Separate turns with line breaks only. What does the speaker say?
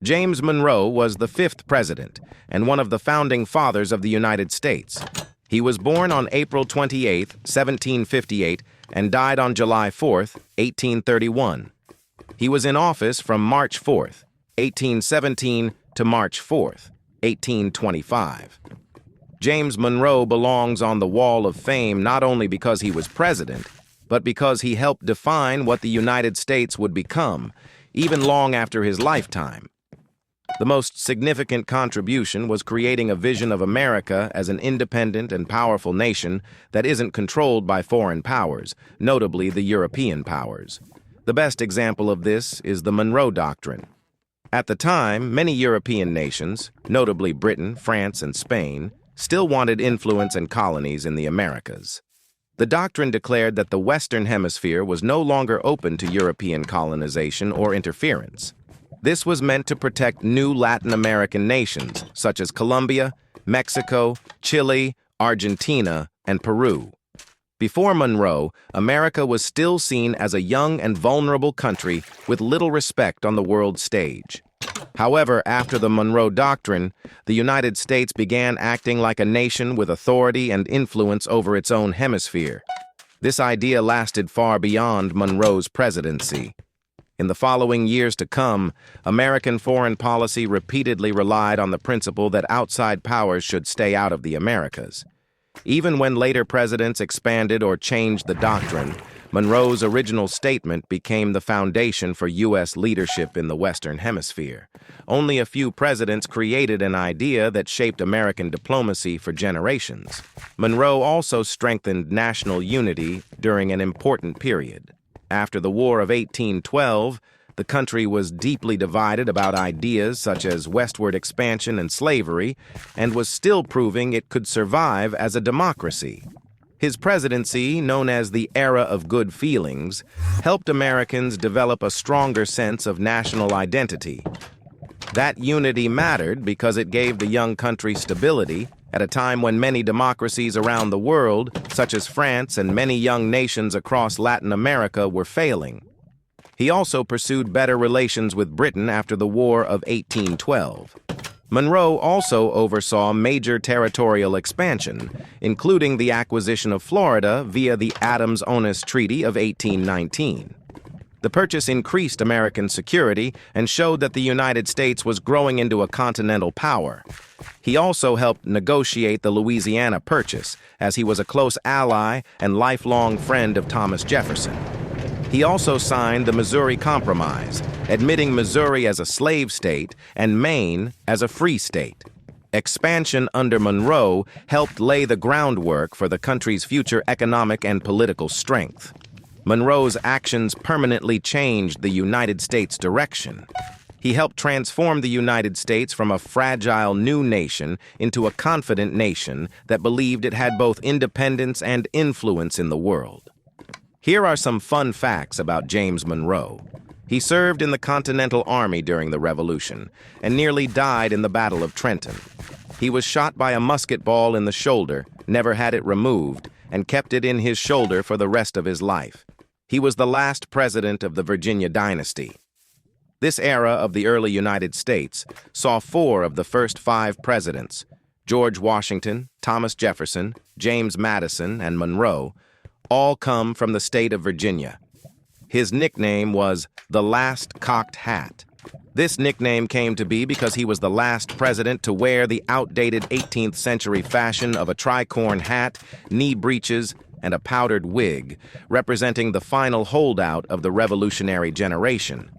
James Monroe was the fifth president and one of the founding fathers of the United States. He was born on April 28, 1758, and died on July 4, 1831. He was in office from March 4, 1817 to March 4, 1825. James Monroe belongs on the Wall of Fame not only because he was president, but because he helped define what the United States would become, even long after his lifetime. The most significant contribution was creating a vision of America as an independent and powerful nation that isn't controlled by foreign powers, notably the European powers. The best example of this is the Monroe Doctrine. At the time, many European nations, notably Britain, France, and Spain, still wanted influence and colonies in the Americas. The doctrine declared that the Western Hemisphere was no longer open to European colonization or interference. This was meant to protect new Latin American nations, such as Colombia, Mexico, Chile, Argentina, and Peru. Before Monroe, America was still seen as a young and vulnerable country with little respect on the world stage. However, after the Monroe Doctrine, the United States began acting like a nation with authority and influence over its own hemisphere. This idea lasted far beyond Monroe's presidency. In the following years to come, American foreign policy repeatedly relied on the principle that outside powers should stay out of the Americas. Even when later presidents expanded or changed the doctrine, Monroe's original statement became the foundation for U.S. leadership in the Western Hemisphere. Only a few presidents created an idea that shaped American diplomacy for generations. Monroe also strengthened national unity during an important period. After the War of 1812, the country was deeply divided about ideas such as westward expansion and slavery, and was still proving it could survive as a democracy. His presidency, known as the Era of Good Feelings, helped Americans develop a stronger sense of national identity. That unity mattered because it gave the young country stability at a time when many democracies around the world, such as France and many young nations across Latin America, were failing. He also pursued better relations with Britain after the War of 1812. Monroe also oversaw major territorial expansion, including the acquisition of Florida via the Adams-Onis Treaty of 1819. The purchase increased American security and showed that the United States was growing into a continental power. He also helped negotiate the Louisiana Purchase, as he was a close ally and lifelong friend of Thomas Jefferson. He also signed the Missouri Compromise, admitting Missouri as a slave state and Maine as a free state. Expansion under Monroe helped lay the groundwork for the country's future economic and political strength. Monroe's actions permanently changed the United States' direction. He helped transform the United States from a fragile new nation into a confident nation that believed it had both independence and influence in the world. Here are some fun facts about James Monroe. He served in the Continental Army during the Revolution and nearly died in the Battle of Trenton. He was shot by a musket ball in the shoulder, never had it removed, and kept it in his shoulder for the rest of his life. He was the last president of the Virginia dynasty. This era of the early United States saw 4 of the first 5 presidents, George Washington, Thomas Jefferson, James Madison, and Monroe, all come from the state of Virginia. His nickname was the Last Cocked Hat. This nickname came to be because he was the last president to wear the outdated 18th century fashion of a tricorn hat, knee breeches, and a powdered wig, representing the final holdout of the revolutionary generation.